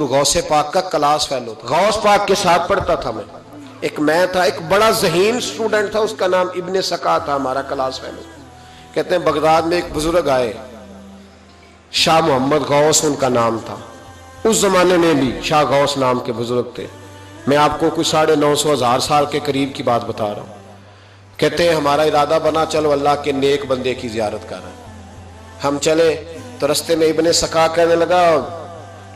حضور غوث پاک کا class fellow تھا، غوث پاک کے ساتھ پڑھتا تھا میں تھا، ایک بڑا ذہین سٹوڈنٹ تھا، اس کا نام ابن سکا تھا، ہمارا کلاس فیلو۔ کہتے ہیں بغداد میں ایک بزرگ آئے، شاہ محمد غوث ان کا نام تھا، اس زمانے میں بھی شاہ غوث نام کے بزرگ تھے، میں آپ کو کوئی 950,000 سال کے قریب کی بات بتا رہا ہوں۔ کہتے ہیں ہمارا ارادہ بنا چلو اللہ کے نیک بندے کی زیارت کر رہے ہیں۔ ہم چلے تو رستے میں ابن سکا کہنے لگا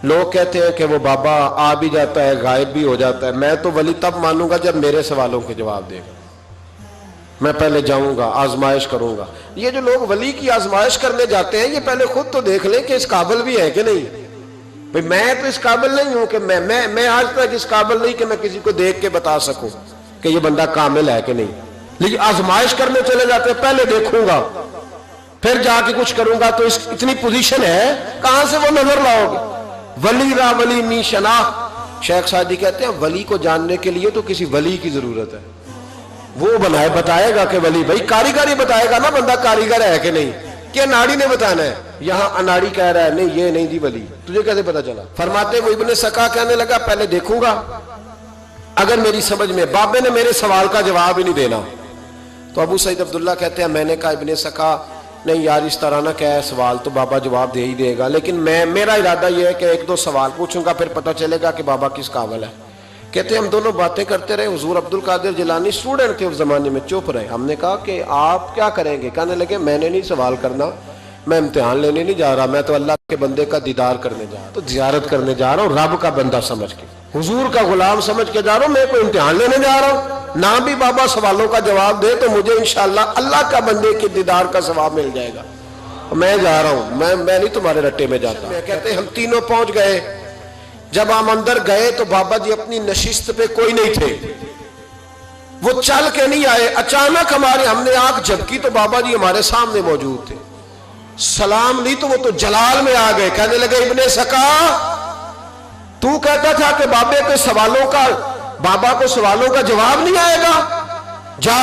لوگ کہتے ہیں کہ وہ بابا آ بھی جاتا ہے غائب بھی ہو جاتا ہے، میں تو ولی تب مانوں گا جب میرے سوالوں کے جواب دے گا، میں پہلے جاؤں گا آزمائش کروں گا۔ یہ جو لوگ ولی کی آزمائش کرنے جاتے ہیں یہ پہلے خود تو دیکھ لیں کہ اس قابل بھی ہے کہ نہیں۔ بھئی میں تو اس قابل نہیں ہوں کہ میں آج تک اس قابل نہیں کہ میں کسی کو دیکھ کے بتا سکوں کہ یہ بندہ کامل ہے کہ نہیں، لیکن آزمائش کرنے چلے جاتے ہیں پہلے دیکھوں گا پھر جا کے کچھ کروں گا، تو اتنی پوزیشن ہے کہاں سے وہ نظر لاؤ گے؟ ولی را ولی می شناخت، شیخ سعدی کہتے ہیں ولی کو جاننے کے لیے تو کسی ولی کی ضرورت ہے، وہ بنائے بتائے گا کہ ولی، بھائی کاریگری بتائے گا نا بندہ کاریگر ہے کہ نہیں، کہ اناڑی نے بتانا ہے، یہاں اناڑی کہہ رہا ہے نہیں یہ نہیں دی ولی، تجھے کیسے پتا چلا؟ فرماتے وہ ابن سکا کہنے لگا پہلے دیکھوں گا، اگر میری سمجھ میں بابے نے میرے سوال کا جواب ہی نہیں دینا، تو ابو سعید عبداللہ کہتے ہیں میں نے کہا ابن سکا نہیں یار اس طرح نہ کہے، سوال تو بابا جواب دے ہی دے گا، لیکن میرا ارادہ یہ ہے کہ ایک دو سوال پوچھوں گا پھر پتہ چلے گا کہ بابا کس قابل ہے۔ کہتے ہیں ہم دونوں باتیں کرتے رہے، حضور عبد القادر جیلانی اسٹوڈنٹ تھے اس زمانے میں، چپ رہے۔ ہم نے کہا کہ آپ کیا کریں گے؟ کہنے لگے میں نے نہیں سوال کرنا، میں امتحان لینے نہیں جا رہا، میں تو اللہ کے بندے کا دیدار کرنے جا رہا ہوں، تو زیارت کرنے جا رہا ہوں رب کا بندہ سمجھ کے، حضور کا غلام سمجھ کے جا رہا ہوں، میں کوئی امتحان لینے جا رہا ہوں، نہ بھی بابا سوالوں کا جواب دے تو مجھے انشاءاللہ اللہ کا بندے کے دیدار کا ثواب مل جائے گا، میں جا رہا ہوں، میں نہیں تمہارے رٹے میں جاتا۔ کہتے ہیں ہم تینوں پہنچ گئے، جب ہم اندر گئے تو بابا جی اپنی نشست پہ کوئی نہیں تھے، وہ چل کے نہیں آئے، اچانک ہم نے آنکھ جھپکی تو بابا جی ہمارے سامنے موجود تھے، سلام لی تو وہ تو جلال میں آ گئے، کہنے لگے ابن سکا تو کہتا تھا کہ بابا کو سوالوں کا جواب نہیں آئے گا، جا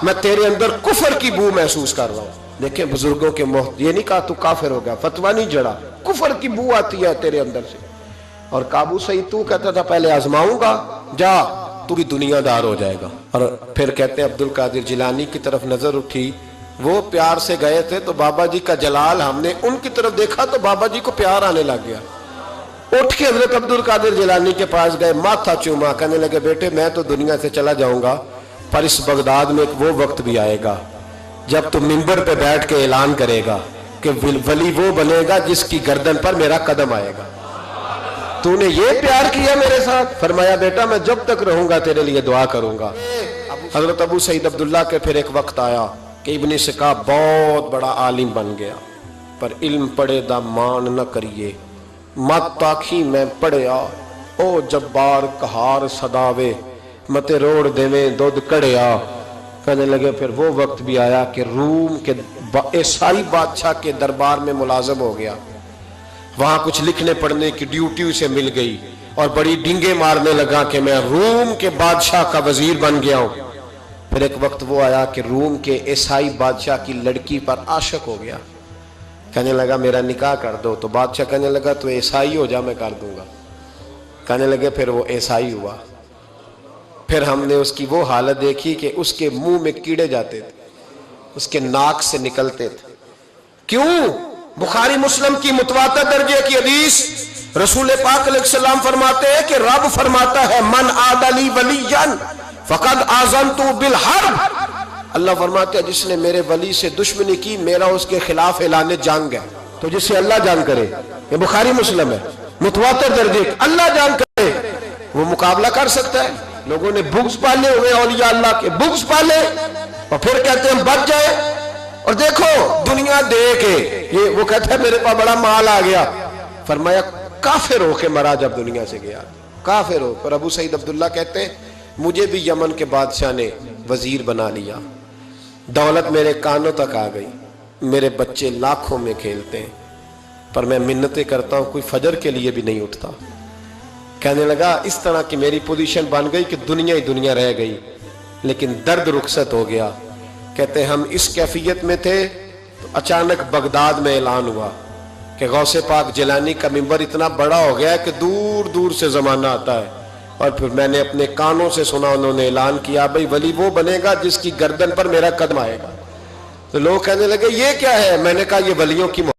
میں تیرے اندر کفر کی بو محسوس کر رہا ہوں۔ دیکھیں بزرگوں کے یہ نہیں کہا تو کافر ہو گیا، فتویٰ نہیں جڑا، کفر کی بو آتی ہے تیرے اندر سے۔ اور کابو سعید تو کہتا تھا پہلے آزماؤں گا، جا تو بھی دنیا دار ہو جائے گا۔ اور پھر کہتے ہیں عبد القادر جیلانی کی طرف نظر اٹھی، وہ پیار سے گئے تھے تو بابا جی کا جلال ہم نے ان کی طرف دیکھا تو بابا جی کو پیار آنے لگ گیا، اٹھ کے حضرت عبد القادر جیلانی کے پاس گئے، ماتھا چوما، کہنے لگے بیٹے میں تو دنیا سے چلا جاؤں گا پر اس بغداد میں وہ وقت بھی آئے گا جب تو منبر پہ بیٹھ کے اعلان کرے گا کہ ولی وہ بنے گا جس کی گردن پر میرا قدم آئے گا۔ تو نے یہ پیار کیا میرے ساتھ؟ فرمایا بیٹا میں جب تک رہوں گا تیرے لیے دعا کروں گا۔ حضرت ابو سعید عبداللہ کے پھر ایک وقت آیا کہ ابن سکا بہت بڑا عالم بن گیا، پر علم پڑھے دا مان نہ کریے، مت تاکھی میں پڑھیا او جبار کہار صداوے متے روڑ دیویں دودھ کڑیا۔ کہنے لگے پھر وہ وقت بھی آیا کہ روم کے عیسائی بادشاہ کے دربار میں ملازم ہو گیا، وہاں کچھ لکھنے پڑھنے کی ڈیوٹی اسے مل گئی اور بڑی ڈنگے مارنے لگا کہ میں روم کے بادشاہ کا وزیر بن گیا ہوں۔ پھر ایک وقت وہ آیا کہ روم کے عیسائی بادشاہ کی لڑکی پر عاشق ہو گیا، کہنے لگا میرا نکاح کر دو، تو بادشاہ کہنے لگا تو عیسائی ہو جا میں کر دوں گا۔ کہنے لگے پھر وہ عیسائی ہوا، پھر ہم نے اس کی وہ حالت دیکھی کہ اس کے منہ میں کیڑے جاتے تھے، اس کے ناک سے نکلتے تھے۔ کیوں؟ بخاری مسلم کی متواتر درجے کی حدیث، رسول پاک علیہ السلام فرماتے ہیں کہ رب فرماتا ہے من عاد لی ولیا فقد آذنت بالحرب، اللہ فرماتے ہیں جس نے میرے ولی سے دشمنی کی میرا اس کے خلاف اعلان جنگ ہے۔ تو جس سے اللہ جنگ کرے، یہ بخاری مسلم ہے متواتر درجے، اللہ جنگ کرے وہ مقابلہ کر سکتا ہے؟ لوگوں نے بغض پالے ہوئے اولیاء اللہ کے، بغض پالے اور پھر کہتے ہیں بچ جائے، اور دیکھو دنیا دے کے یہ وہ کہتا ہے میرے پاس بڑا مال آ گیا، فرمایا کافر ہو کے مرا جب دنیا سے گیا، کافر ہو۔ اور ابو سعید عبداللہ کہتے ہیں مجھے بھی یمن کے بادشاہ نے وزیر بنا لیا، دولت میرے کانوں تک آ گئی، میرے بچے لاکھوں میں کھیلتے ہیں، پر میں منتیں کرتا ہوں کوئی فجر کے لیے بھی نہیں اٹھتا۔ کہنے لگا اس طرح کی میری پوزیشن بن گئی کہ دنیا ہی دنیا رہ گئی، لیکن درد رخصت ہو گیا۔ کہتے ہم اس کیفیت میں تھے تو اچانک بغداد میں اعلان ہوا کہ غوث پاک جیلانی کا منبر اتنا بڑا ہو گیا ہے کہ دور دور سے زمانہ آتا ہے. اور پھر میں نے اپنے کانوں سے سنا، انہوں نے اعلان کیا بھئی ولی وہ بنے گا جس کی گردن پر میرا قدم آئے گا. تو لوگ کہنے لگے یہ کیا ہے؟ میں نے کہا یہ ولیوں کی